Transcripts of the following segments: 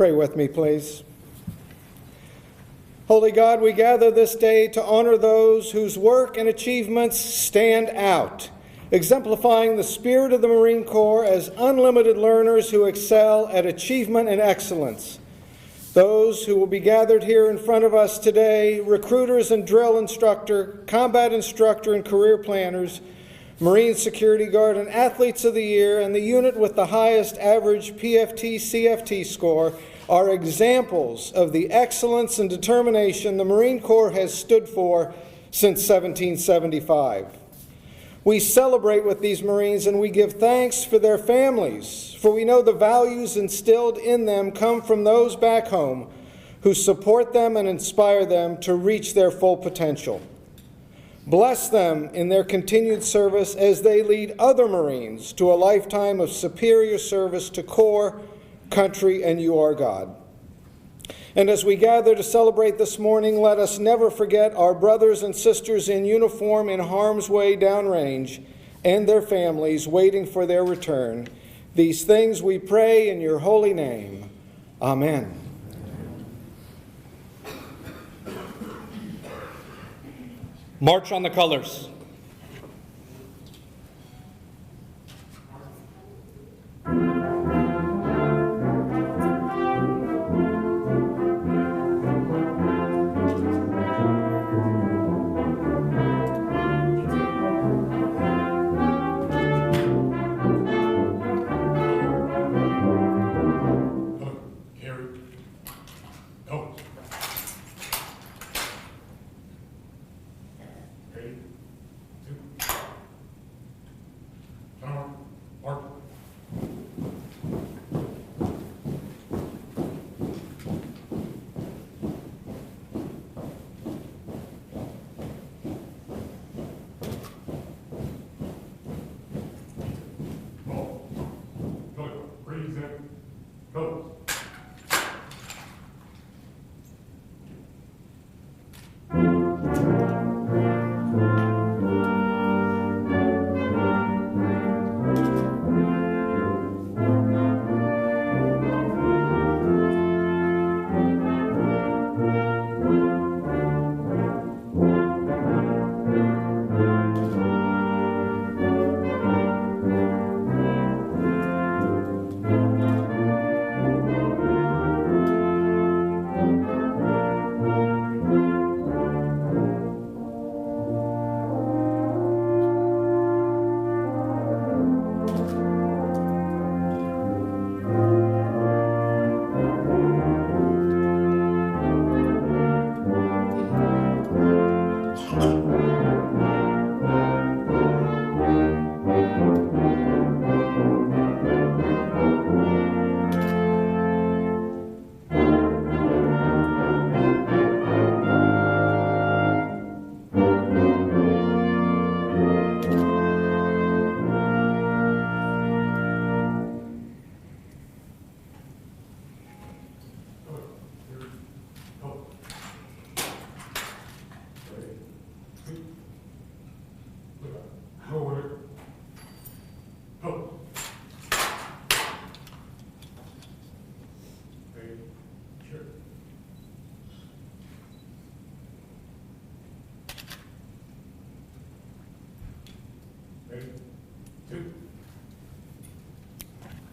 Pray with me, please. Holy God, we gather this day to honor those whose work and achievements stand out, exemplifying the spirit of the Marine Corps as unlimited learners who excel at achievement and excellence. Those who will be gathered here in front of us today, recruiters and drill instructor, combat instructor and career planners, Marine Security Guard and Athletes of the Year, and the unit with the highest average PFT-CFT score are examples of the excellence and determination the Marine Corps has stood for since 1775. We celebrate with these Marines and we give thanks for their families, for we know the values instilled in them come from those back home who support them and inspire them to reach their full potential. Bless them in their continued service as they lead other Marines to a lifetime of superior service to Corps, country, and you, our God. And as we gather to celebrate this morning, let us never forget our brothers and sisters in uniform in harm's way downrange and their families waiting for their return. These things we pray in your holy name. Amen. March on the colors.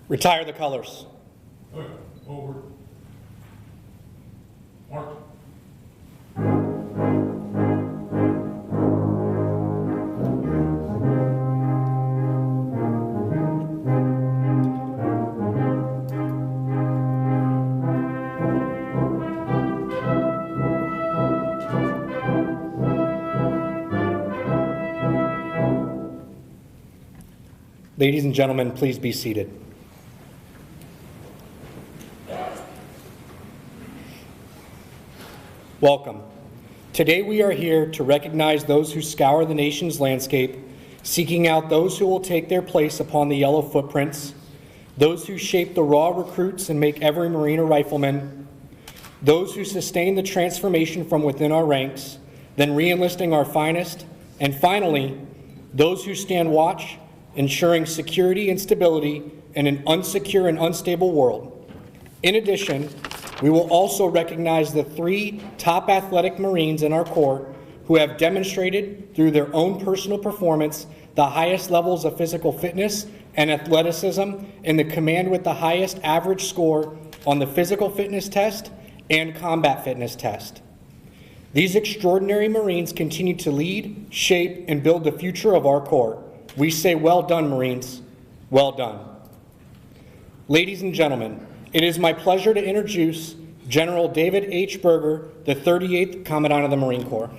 Retire the colors. Forward. March. Ladies and gentlemen, please be seated. Welcome. Today we are here to recognize those who scour the nation's landscape, seeking out those who will take their place upon the yellow footprints, those who shape the raw recruits and make every Marine a rifleman, those who sustain the transformation from within our ranks, then re-enlisting our finest, and finally, those who stand watch, ensuring security and stability in an unsecure and unstable world. In addition, we will also recognize the 3 top athletic Marines in our Corps who have demonstrated through their own personal performance the highest levels of physical fitness and athleticism in the command with the highest average score on the physical fitness test and combat fitness test. These extraordinary Marines continue to lead, shape, and build the future of our Corps. We say, well done, Marines. Well done. Ladies and gentlemen, it is my pleasure to introduce General David H. Berger, the 38th Commandant of the Marine Corps.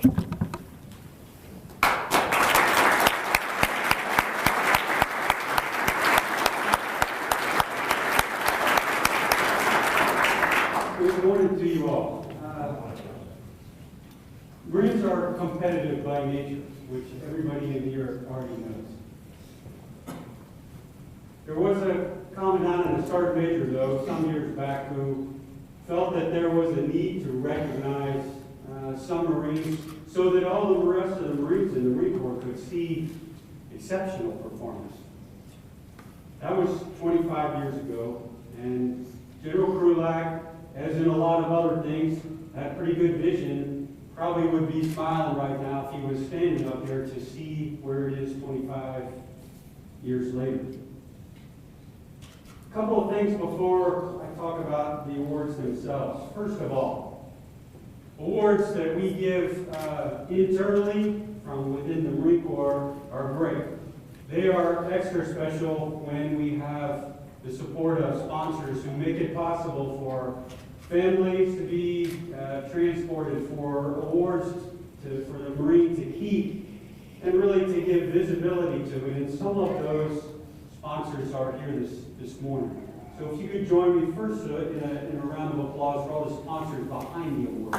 Good morning to you all. Marines are competitive by nature, which everybody in here already knows. There was a Commandant and a Sergeant Major, though, some years back, who felt that there was a need to recognize some Marines so that all the rest of the Marines in the Marine Corps could see exceptional performance. That was 25 years ago, and General Krulak, as in a lot of other things, had pretty good vision. Probably would be smiling right now if he was standing up there to see where it is 25 years later. A couple of things before I talk about the awards themselves. First of all, awards that we give internally from within the Marine Corps are great. They are extra special when we have the support of sponsors who make it possible for families to be transported, for awards for the Marine to keep, and really to give visibility to it. And some of those sponsors are here this morning. So if you could join me first in a round of applause for all the sponsors behind the award.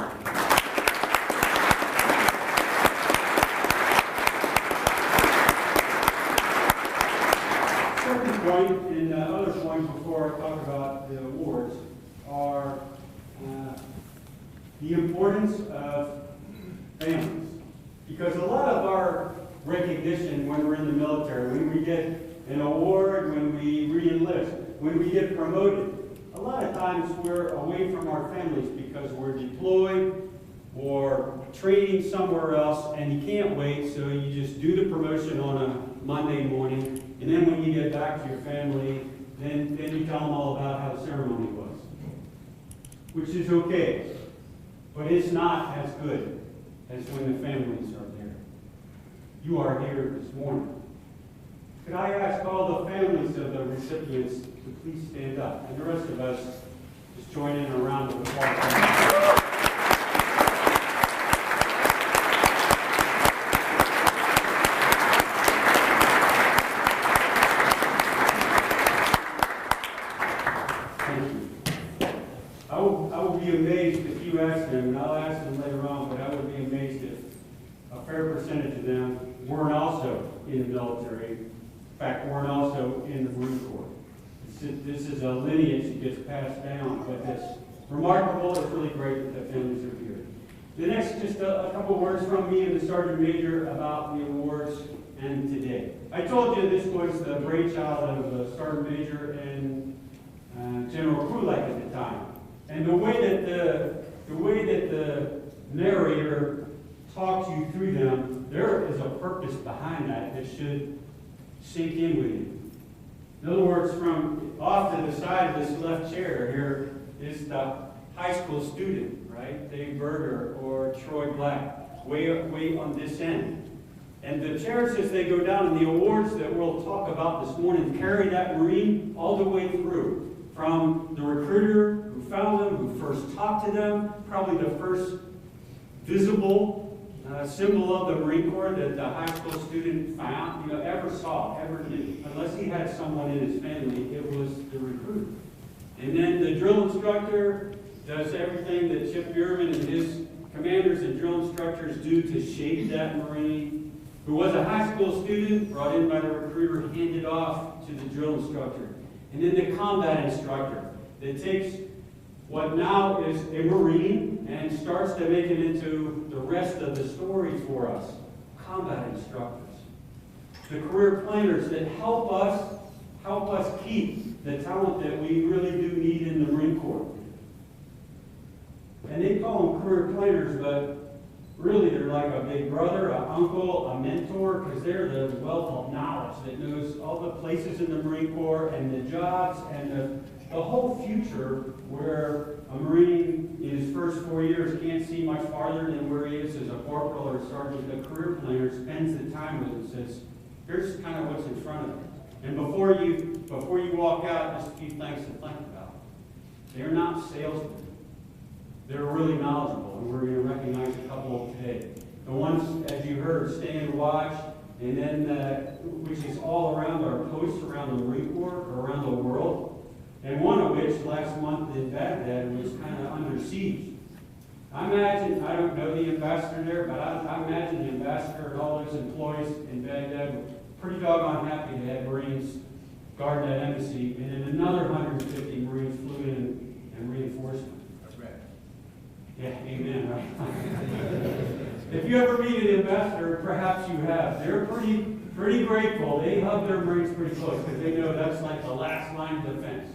Second point, and other point before I talk about the awards, are the importance of families. Because a lot of our recognition when we're in the military, when we get an award, when we re-enlist, when we get promoted, a lot of times we're away from our families because we're deployed or training somewhere else, and you can't wait, so you just do the promotion on a Monday morning, and then when you get back to your family, then you tell them all about how the ceremony was. Which is okay, but it's not as good as when the families are there. You are here this morning. Could I ask all the families of the recipients to please stand up, and the rest of us just join in a round of applause. I will be amazed if you ask them, and I'll ask them later on, but I would be amazed if a fair percentage of them weren't also in the military. In fact, weren't also in the Marine Corps. This is a lineage that gets passed down, but it's remarkable. It's really great that the families are here. The next, just a couple words from me and the Sergeant Major about the awards and today. I told you this was the brainchild of the Sergeant Major and General Krulak at the time. And the way that the narrator talks you through them, there is a purpose behind that that should sink in with you. In other words, from off to the side of this left chair here is the high school student, right? Dave Berger or Troy Black, way on this end. And the chairs, as they go down, and the awards that we'll talk about this morning, carry that Marine all the way through. From the recruiter who found them, who first talked to them, probably the first visible symbol of the Marine Corps that the high school student found, ever saw, ever knew. Unless he had someone in his family, it was the recruiter. And then the drill instructor does everything that Chip Bierman and his commanders and drill instructors do to shape that Marine, who was a high school student, brought in by the recruiter, handed off to the drill instructor. And then the combat instructor that takes what now is a Marine and starts to make it into the rest of the story for us. Combat instructors. The career planners that help us keep the talent that we really do need in the Marine Corps. career planners, but really they're like a big brother, an uncle, a mentor, because they're the wealth of knowledge that knows all the places in the Marine Corps and the jobs and the whole future, where a Marine in his first 4 years can't see much farther than where he is as a corporal or a sergeant. The career planner spends the time with him and says, here's kind of what's in front of you. And before you walk out, just a few things to think about. They're not salesmen. They're really knowledgeable, and we're going to recognize a couple today. The ones, as you heard, stand watch, and then which is all around our posts around the Marine Corps, around the world. And one of which last month in Baghdad was kind of under siege. I imagine, I don't know the ambassador there, but I imagine the ambassador and all those employees in Baghdad were pretty doggone happy to have Marines guard that embassy, and then another 150 Marines flew in and reinforcement. That's right. Yeah, amen, right? If you ever meet an ambassador, perhaps you have, they're pretty grateful. They hug their Marines pretty close because they know that's like the last line of defense.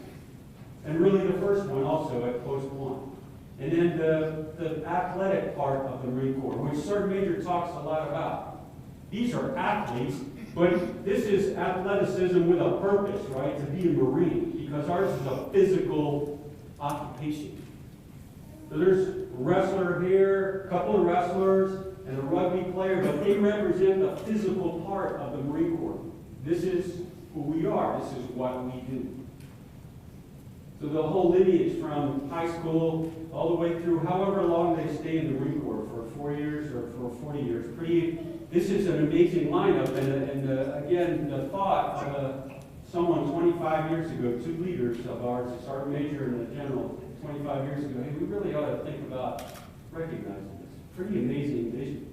And really the first one also at post 1. And then the athletic part of the Marine Corps, which Sergeant Major talks a lot about. These are athletes, but this is athleticism with a purpose, right? To be a Marine, because ours is a physical occupation. So there's a wrestler here, a couple of wrestlers, and a rugby player, but they represent the physical part of the Marine Corps. This is who we are. This is what we do. So the whole lineage from high school all the way through however long they stay in the Marine Corps, for 4 years or for 40 years. This is an amazing lineup, and again, the thought of someone 25 years ago, 2 leaders of ours, the Sergeant Major and the General, 25 years ago, hey, we really ought to think about recognizing this. Pretty amazing vision.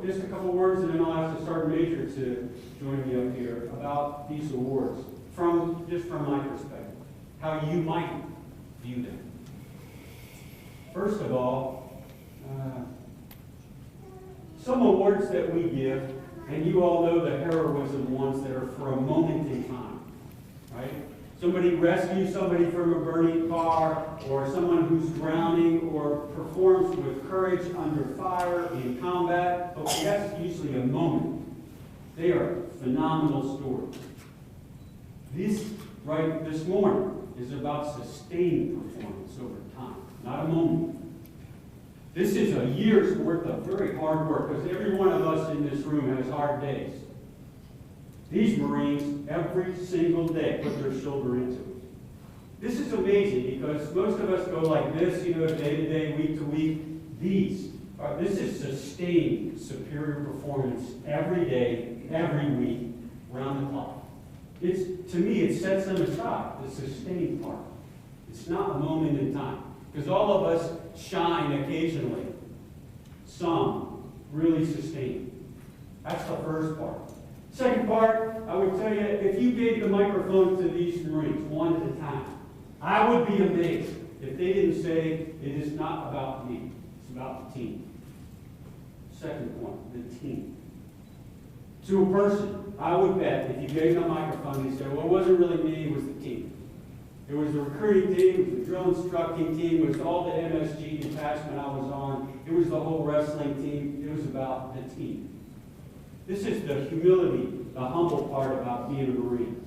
Just a couple words, and then I'll ask the Sergeant Major to join me up here about these awards, just from my perspective, how you might view them. First of all, some awards that we give, and you all know the heroism ones that are for a moment in time, right? Somebody rescues somebody from a burning car, or someone who's drowning, or performs with courage under fire in combat. But that's usually a moment. They are phenomenal stories. This morning is about sustained performance over time, not a moment. This is a year's worth of very hard work, because every one of us in this room has hard days. These Marines, every single day, put their shoulder into it. This is amazing, because most of us go like this, day to day, week to week. This is sustained superior performance every day, every week, round the clock. To me, it sets them aside, the sustained part. It's not a moment in time, because all of us shine occasionally. Some really sustain. That's the first part. Second part, I would tell you, if you gave the microphone to these Marines one at a time, I would be amazed if they didn't say, it is not about me, it's about the team. Second point, the team. To a person, I would bet if you gave them a microphone, they said, well, it wasn't really me, it was the team. It was the recruiting team, it was the drill instructing team, it was all the MSG detachment I was on, it was the whole wrestling team, it was about the team. This is the humility, the humble part about being a Marine.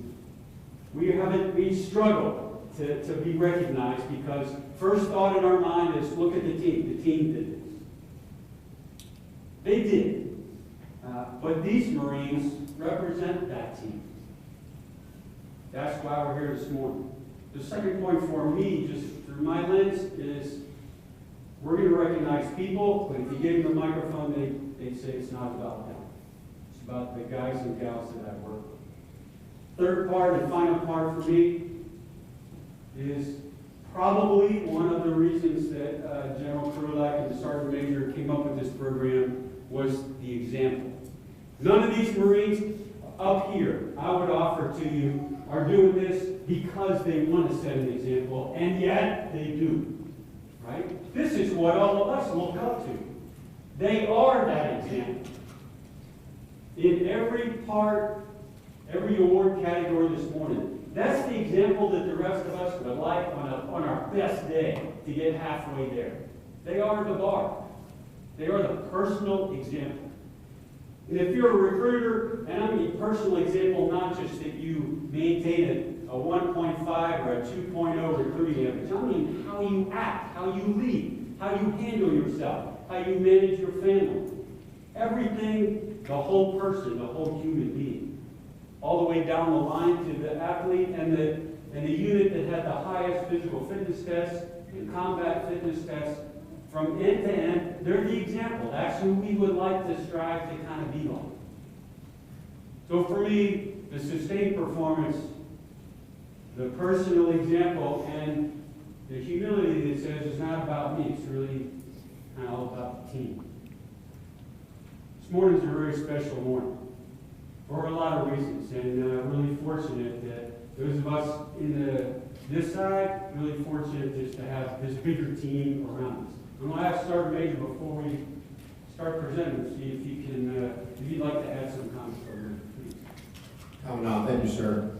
We struggle to be recognized, because first thought in our mind is, look at the team. The team did this. They did. But these Marines represent that team. That's why we're here this morning. The second point for me, just through my lens, is we're going to recognize people, but if you gave them the microphone, they'd say it's not about them. It's about the guys and gals that I work with. Third part and final part for me is probably one of the reasons that General Krulak and the Sergeant Major came up with this program was the example. None of these Marines up here, I would offer to you, are doing this because they want to set an example, and yet they do. Right? This is what all of us look up to. They are that example. In every part, every award category this morning, That's the example that the rest of us would like on our best day to get halfway there. They are the bar. They are the personal example. And if you're a recruiter, and I mean personal example, not just that you maintain a 1.5 or a 2.0 recruiting average. I mean how you act, how you lead, how you handle yourself, how you manage your family. Everything, the whole person, the whole human being. All the way down the line to the athlete and the unit that had the highest physical fitness tests and combat fitness tests. From end to end, they're the example. That's who we would like to strive to kind of be like. So for me, the sustained performance, the personal example, and the humility that says it's not about me, it's really kind of all about the team. This morning's a very special morning for a lot of reasons, and really fortunate that those of us in this side, really fortunate just to have this bigger team around us. I'm going to ask Sergeant Major before we start presenting, see if you can, if you'd like to add some comments for her, please. No, thank you, sir.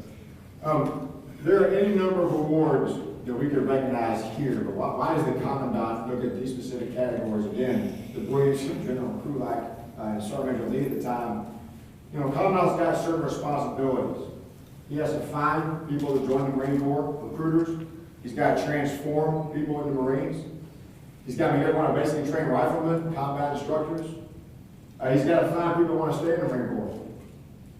There are any number of awards that we could recognize here, but why does the Commandant look at these specific categories? Again, the brilliance of General Kulak, Sergeant Major Lee at the time. You know, Commandant's got certain responsibilities. He has to find people to join the Marine Corps, recruiters. He's got to transform people into Marines. He's got to want to basically train riflemen, combat instructors. He's got to find people who want to stay in the Marine Corps,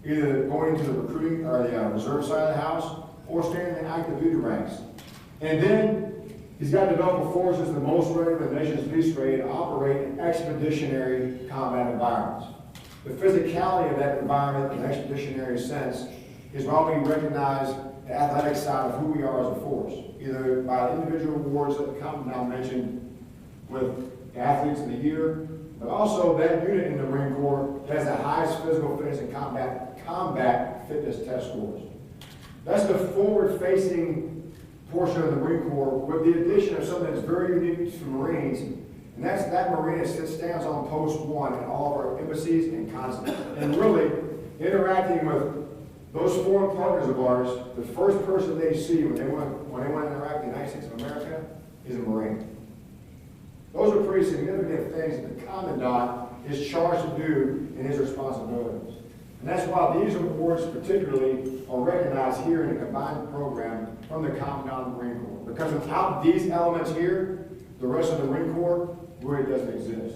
either going into the recruiting or the reserve side of the house, or staying in the active duty ranks. And then he's got to develop a force that's the most ready, the nation's least ready, to operate in expeditionary combat environments. The physicality of that environment in an expeditionary sense is why we recognize the athletic side of who we are as a force, either by individual awards that the Commandant mentioned with athletes of the year, but also that unit in the Marine Corps that has the highest physical fitness and combat fitness test scores. That's the forward-facing portion of the Marine Corps with the addition of something that's very unique to Marines, and that's that Marine that stands on post 1 in all of our embassies and consulates. And really, interacting with those foreign partners of ours, the first person they see when they want to interact with the United States of America is a Marine. Those are pretty significant things that the Commandant is charged to do in his responsibilities. And that's why these awards particularly are recognized here in a combined program from the Commandant of the Marine Corps. Because without these elements here, the rest of the Marine Corps really doesn't exist.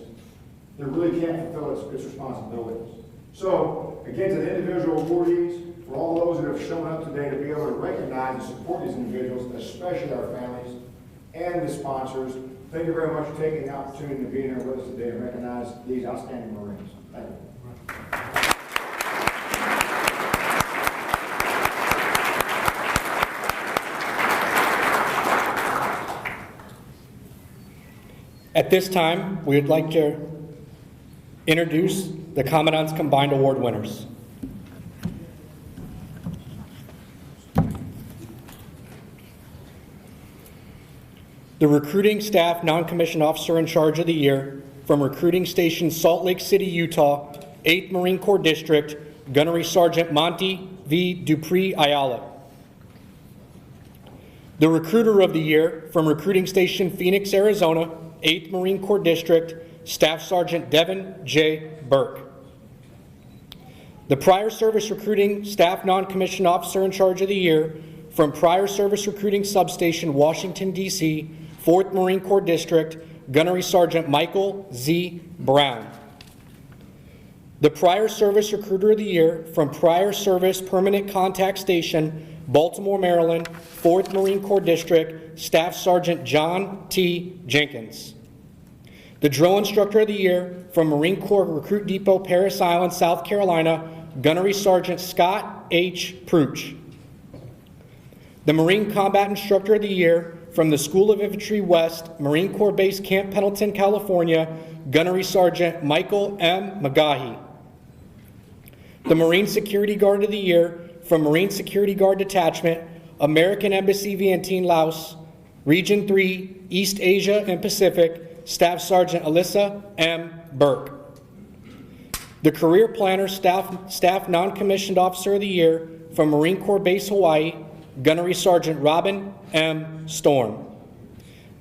It really can't fulfill its responsibilities. So, again, to the individual awardees, for all those that have shown up today to be able to recognize and support these individuals, especially our families and the sponsors, thank you very much for taking the opportunity to be here with us today and recognize these outstanding Marines. Thank you. At this time, we would like to introduce the Commandant's Combined Award winners. The Recruiting Staff Non-Commissioned Officer in Charge of the Year from Recruiting Station Salt Lake City, Utah, 8th Marine Corps District, Gunnery Sergeant Monty V. Dupree Ayala. The Recruiter of the Year from Recruiting Station Phoenix, Arizona, 8th Marine Corps District, Staff Sergeant Devin J. Burke. The Prior Service Recruiting Staff Non-Commissioned Officer in Charge of the Year from Prior Service Recruiting Substation, Washington, D.C., 4th Marine Corps District, Gunnery Sergeant Michael Z. Brown. The Prior Service Recruiter of the Year from Prior Service Permanent Contact Station, Baltimore, Maryland, 4th Marine Corps District, Staff Sergeant John T. Jenkins. The Drill Instructor of the Year from Marine Corps Recruit Depot, Parris Island, South Carolina, Gunnery Sergeant Scott H. Pruch. The Marine Combat Instructor of the Year from the School of Infantry West, Marine Corps Base Camp Pendleton, California, Gunnery Sergeant Michael M. McGahee. The Marine Security Guard of the Year from Marine Security Guard Detachment, American Embassy Vientiane, Laos, Region 3, East Asia and Pacific, Staff Sergeant Alyssa M. Burke. The Career Planner Staff Non-Commissioned Officer of the Year from Marine Corps Base Hawaii, Gunnery Sergeant Robin M. Storm.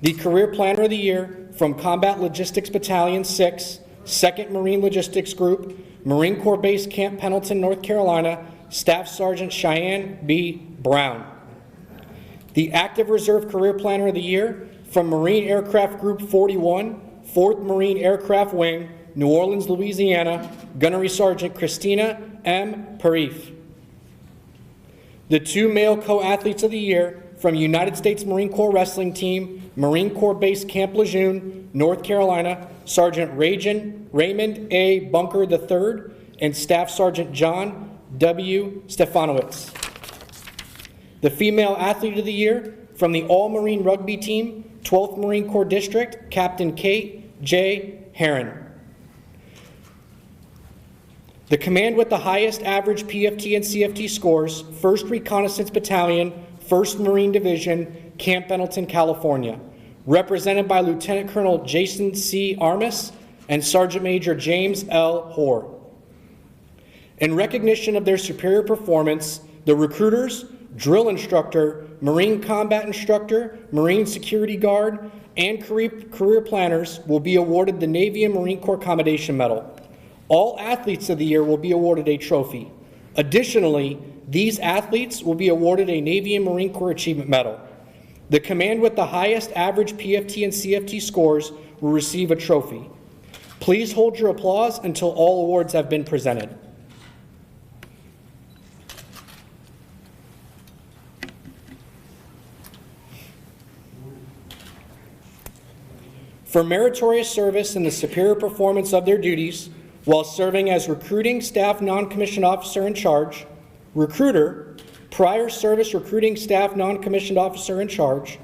The Career Planner of the Year from Combat Logistics Battalion 6, 2nd Marine Logistics Group, Marine Corps Base Camp Pendleton, North Carolina, Staff Sergeant Cheyenne B. Brown. The Active Reserve Career Planner of the Year from Marine Aircraft Group 41, 4th Marine Aircraft Wing, New Orleans, Louisiana, Gunnery Sergeant Christina M. Parif. The 2 Male Co-Athletes of the Year from United States Marine Corps Wrestling Team, Marine Corps Base Camp Lejeune, North Carolina, Sergeant Raymond A. Bunker III and Staff Sergeant John W. Stefanowitz. The Female Athlete of the Year from the All-Marine Rugby Team, 12th Marine Corps District, Captain Kate J. Herron. The command with the highest average PFT and CFT scores, 1st Reconnaissance Battalion, 1st Marine Division, Camp Pendleton, California, represented by Lieutenant Colonel Jason C. Armis and Sergeant Major James L. Hoare. In recognition of their superior performance, the recruiters, drill instructor, Marine combat instructor, Marine security guard, and career planners will be awarded the Navy and Marine Corps Commendation Medal. All athletes of the year will be awarded a trophy. Additionally, these athletes will be awarded a Navy and Marine Corps Achievement Medal. The command with the highest average PFT and CFT scores will receive a trophy. Please hold your applause until all awards have been presented. For meritorious service and the superior performance of their duties while serving as recruiting staff non-commissioned officer in charge, recruiter, prior service recruiting staff non-commissioned officer in charge,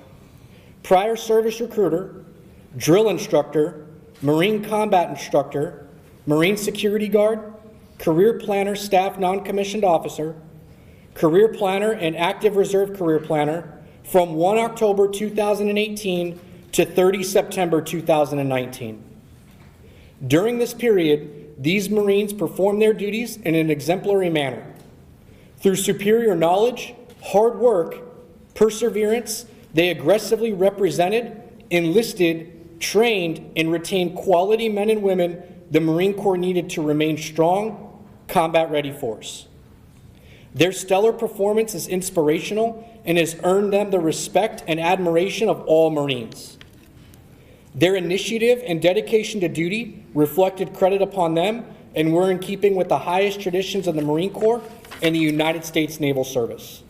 prior service recruiter, drill instructor, Marine combat instructor, Marine security guard, career planner staff non-commissioned officer, career planner and active reserve career planner from 1 October 2018 to 30 September 2019. During this period, these Marines performed their duties in an exemplary manner. Through superior knowledge, hard work, perseverance, they aggressively represented, enlisted, trained, and retained quality men and women the Marine Corps needed to remain strong, combat-ready force. Their stellar performance is inspirational and has earned them the respect and admiration of all Marines. Their initiative and dedication to duty reflected credit upon them and were in keeping with the highest traditions of the Marine Corps and the United States Naval Service.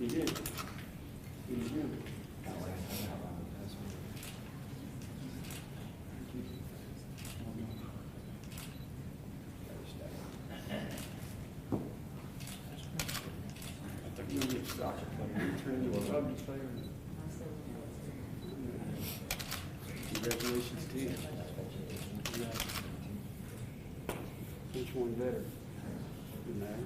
He did. He was him. Congratulations to you. Which one better? Doesn't matter.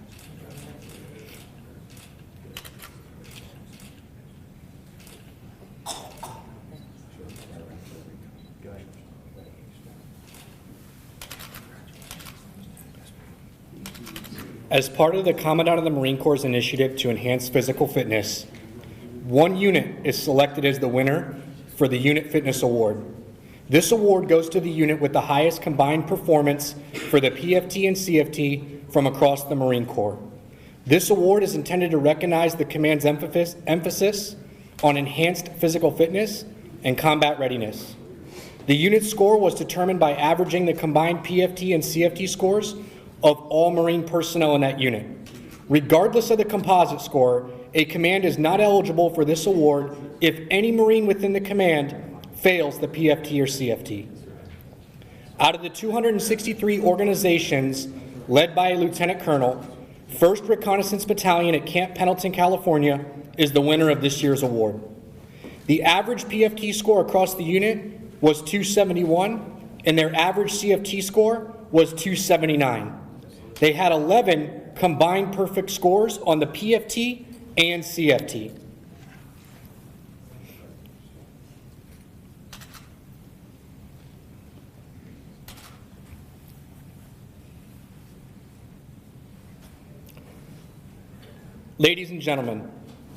As part of the Commandant of the Marine Corps' initiative to enhance physical fitness, one unit is selected as the winner for the Unit Fitness Award. This award goes to the unit with the highest combined performance for the PFT and CFT from across the Marine Corps. This award is intended to recognize the command's emphasis on enhanced physical fitness and combat readiness. The unit score was determined by averaging the combined PFT and CFT scores of all Marine personnel in that unit. Regardless of the composite score, a command is not eligible for this award if any Marine within the command fails the PFT or CFT. Out of the 263 organizations led by a lieutenant colonel, 1st Reconnaissance Battalion at Camp Pendleton, California is the winner of this year's award. The average PFT score across the unit was 271, and their average CFT score was 279. They had 11 combined perfect scores on the PFT and CFT. Ladies and gentlemen,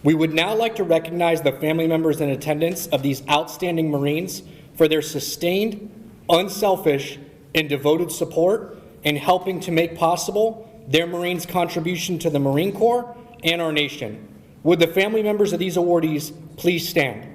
we would now like to recognize the family members in attendance of these outstanding Marines for their sustained, unselfish, and devoted support in helping to make possible their Marines' contribution to the Marine Corps and our nation. Would the family members of these awardees please stand?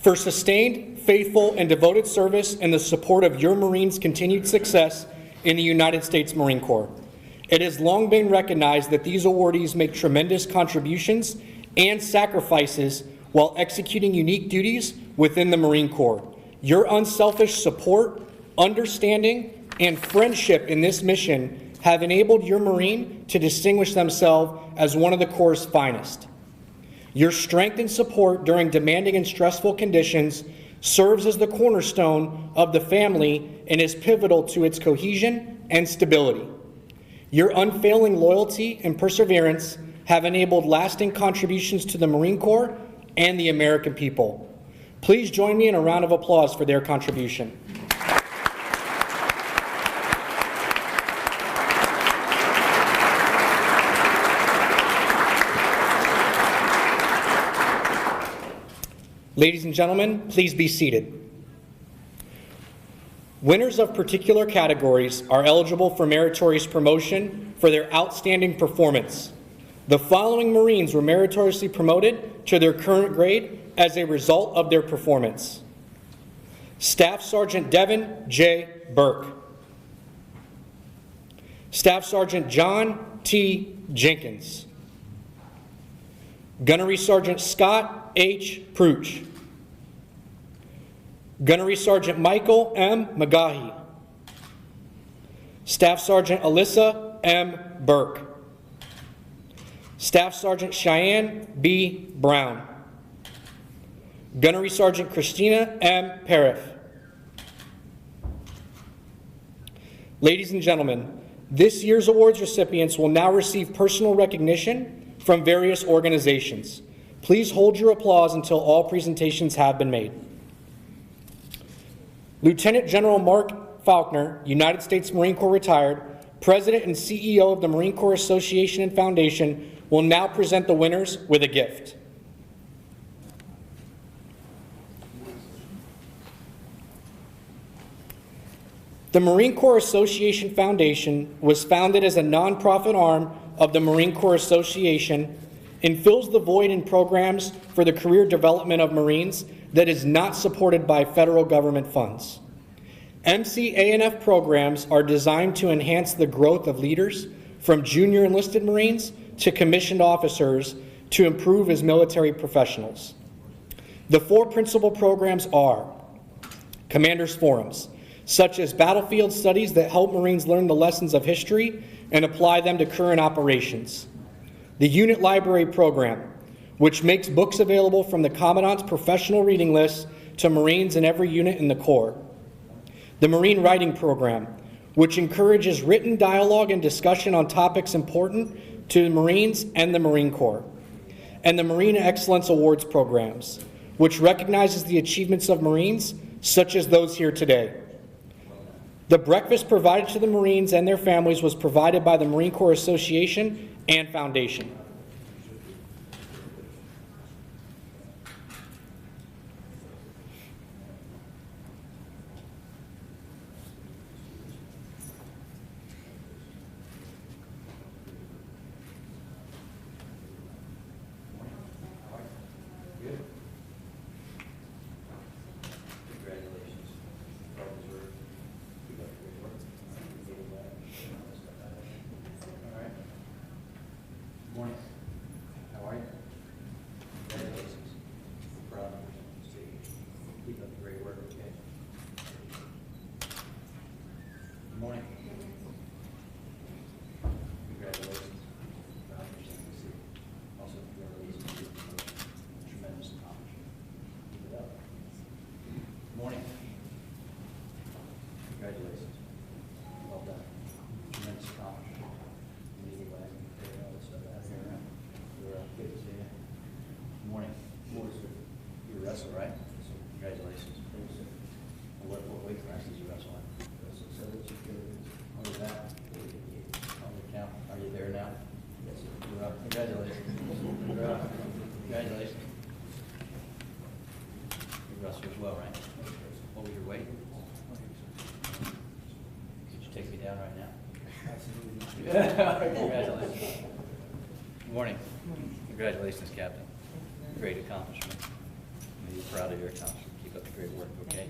For sustained, faithful, and devoted service in the support of your Marines' continued success in the United States Marine Corps. It has long been recognized that these awardees make tremendous contributions and sacrifices while executing unique duties within the Marine Corps. Your unselfish support, understanding, and friendship in this mission have enabled your Marine to distinguish themselves as one of the Corps' finest. Your strength and support during demanding and stressful conditions serves as the cornerstone of the family and is pivotal to its cohesion and stability. Your unfailing loyalty and perseverance have enabled lasting contributions to the Marine Corps and the American people. Please join me in a round of applause for their contribution. Ladies and gentlemen, please be seated. Winners of particular categories are eligible for meritorious promotion for their outstanding performance. The following Marines were meritoriously promoted to their current grade as a result of their performance: Staff Sergeant Devin J. Burke, Staff Sergeant John T. Jenkins, Gunnery Sergeant Scott H. Pruch, Gunnery Sergeant Michael M. McGahee, Staff Sergeant Alyssa M. Burke, Staff Sergeant Cheyenne B. Brown, Gunnery Sergeant Christina M. Parif. Ladies and gentlemen, this year's awards recipients will now receive personal recognition from various organizations. Please hold your applause until all presentations have been made. Lieutenant General Mark Faulkner, United States Marine Corps retired, President and CEO of the Marine Corps Association and Foundation, will now present the winners with a gift. The Marine Corps Association Foundation was founded as a nonprofit arm of the Marine Corps Association and fills the void in programs for the career development of Marines that is not supported by federal government funds. MC-A&F programs are designed to enhance the growth of leaders from junior enlisted Marines to commissioned officers to improve as military professionals. The four principal programs are Commanders Forums, such as battlefield studies that help Marines learn the lessons of history and apply them to current operations. The Unit Library Program, which makes books available from the Commandant's professional reading list to Marines in every unit in the Corps. The Marine Writing Program, which encourages written dialogue and discussion on topics important to the Marines and the Marine Corps. And the Marine Excellence Awards Programs, which recognizes the achievements of Marines, such as those here today. The breakfast provided to the Marines and their families was provided by the Marine Corps Association and Foundation. Congratulations. Good morning. Congratulations, Captain. Great accomplishment. You're proud of your accomplishment. Keep up the great work, okay?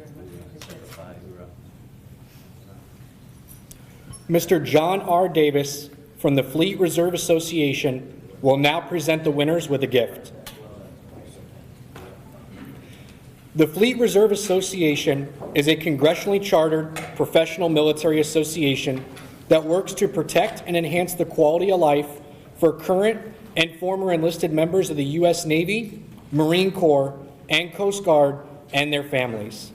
Mr. John R. Davis from the Fleet Reserve Association will now present the winners with a gift. The Fleet Reserve Association is a congressionally chartered professional military association that works to protect and enhance the quality of life for current and former enlisted members of the U.S. Navy, Marine Corps, and Coast Guard and their families.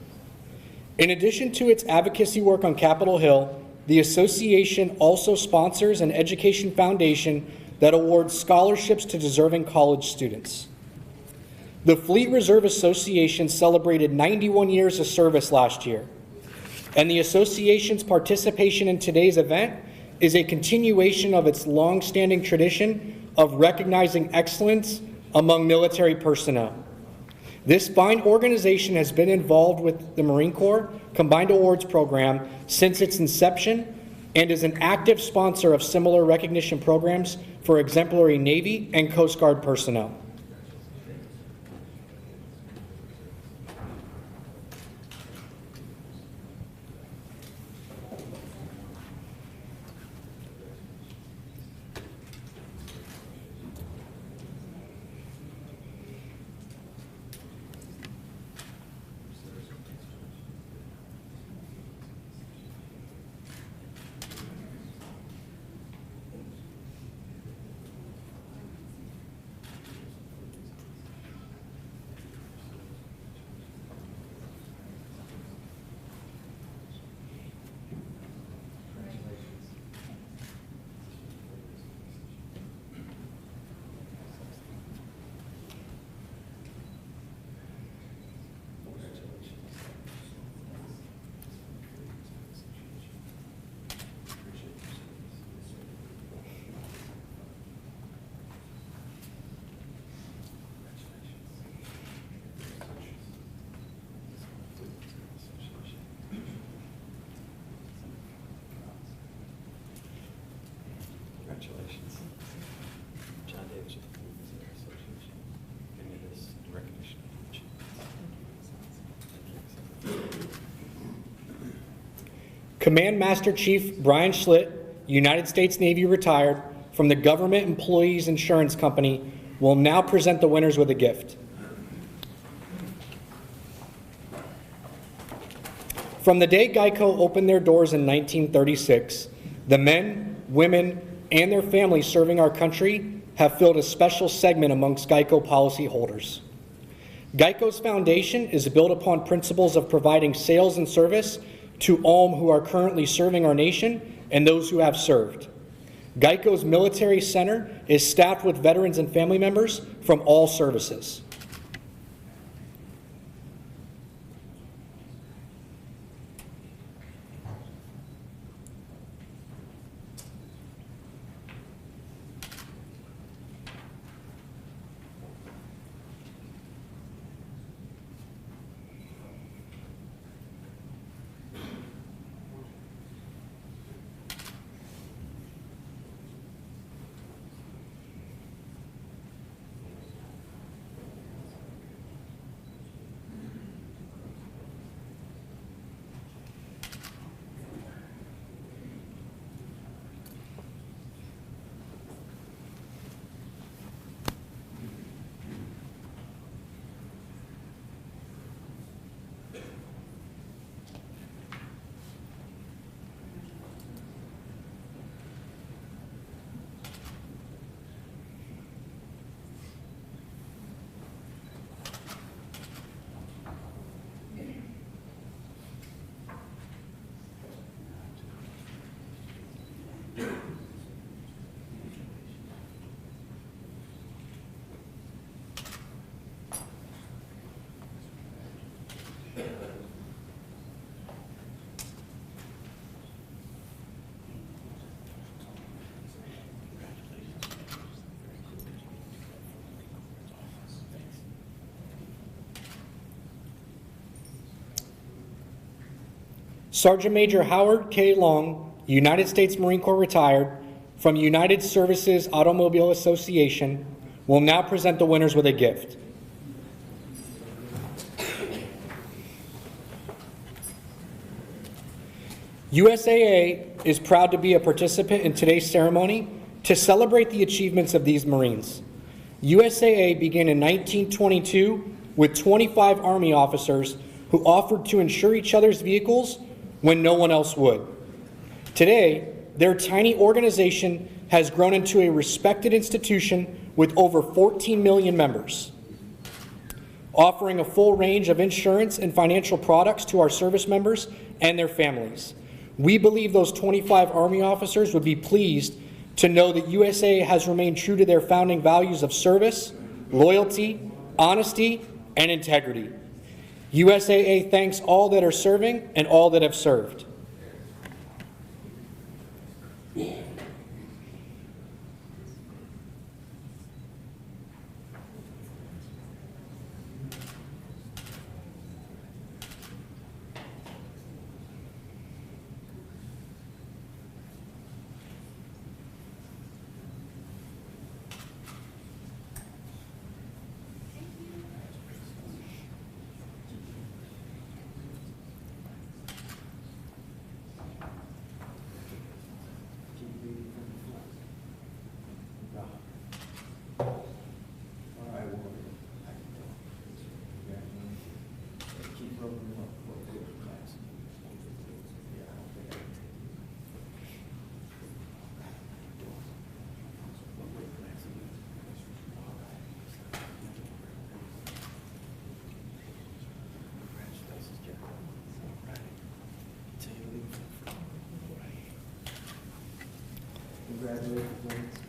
In addition to its advocacy work on Capitol Hill, the association also sponsors an education foundation that awards scholarships to deserving college students. The Fleet Reserve Association celebrated 91 years of service last year, and the association's participation in today's event is a continuation of its long-standing tradition of recognizing excellence among military personnel. This fine organization has been involved with the Marine Corps Combined Awards Program since its inception and is an active sponsor of similar recognition programs for exemplary Navy and Coast Guard personnel. Congratulations. John Davis with the Military Association. Give me this recognition. Command Master Chief Brian Schlitt, United States Navy retired, from the Government Employees Insurance Company, will now present the winners with a gift. From the day GEICO opened their doors in 1936, the men, women, and their families serving our country have filled a special segment amongst GEICO policyholders. GEICO's foundation is built upon principles of providing sales and service to all who are currently serving our nation and those who have served. GEICO's Military Center is staffed with veterans and family members from all services. Sergeant Major Howard K. Long, United States Marine Corps retired, from United Services Automobile Association, will now present the winners with a gift. USAA is proud to be a participant in today's ceremony to celebrate the achievements of these Marines. USAA began in 1922 with 25 Army officers who offered to insure each other's vehicles when no one else would. Today, their tiny organization has grown into a respected institution with over 14 million members, offering a full range of insurance and financial products to our service members and their families. We believe those 25 Army officers would be pleased to know that USAA has remained true to their founding values of service, loyalty, honesty, and integrity. USAA thanks all that are serving and all that have served. Congratulations, Lance.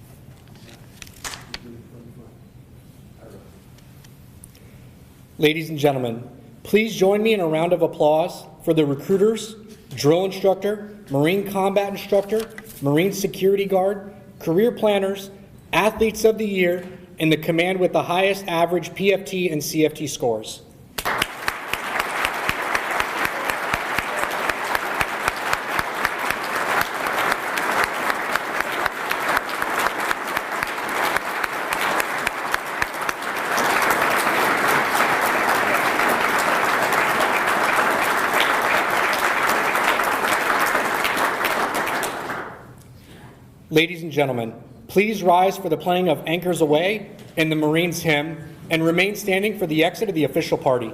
Ladies and gentlemen, please join me in a round of applause for the recruiters, drill instructor, Marine combat instructor, Marine security guard, career planners, athletes of the year, and the command with the highest average PFT and CFT scores. Ladies and gentlemen, please rise for the playing of Anchors Aweigh and the Marines hymn, and remain standing for the exit of the official party.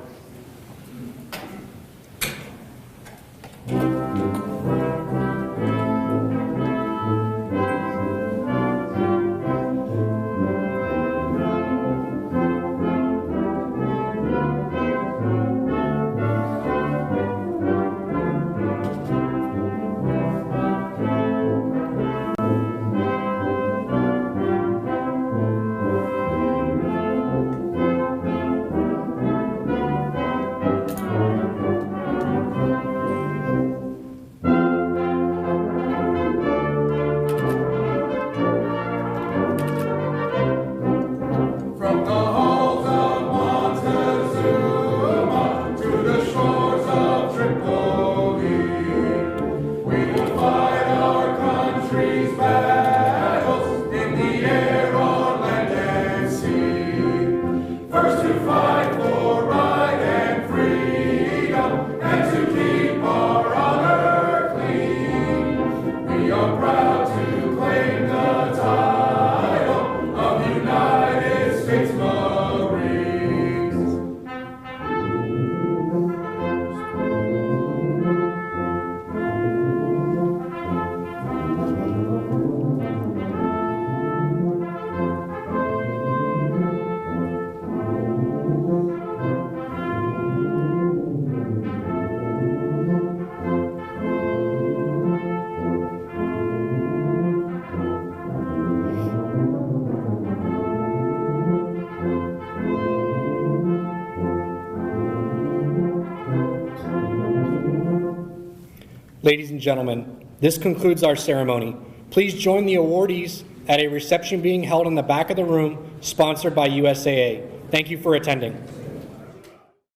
Ladies and gentlemen, this concludes our ceremony. Please join the awardees at a reception being held in the back of the room, sponsored by USAA. Thank you for attending.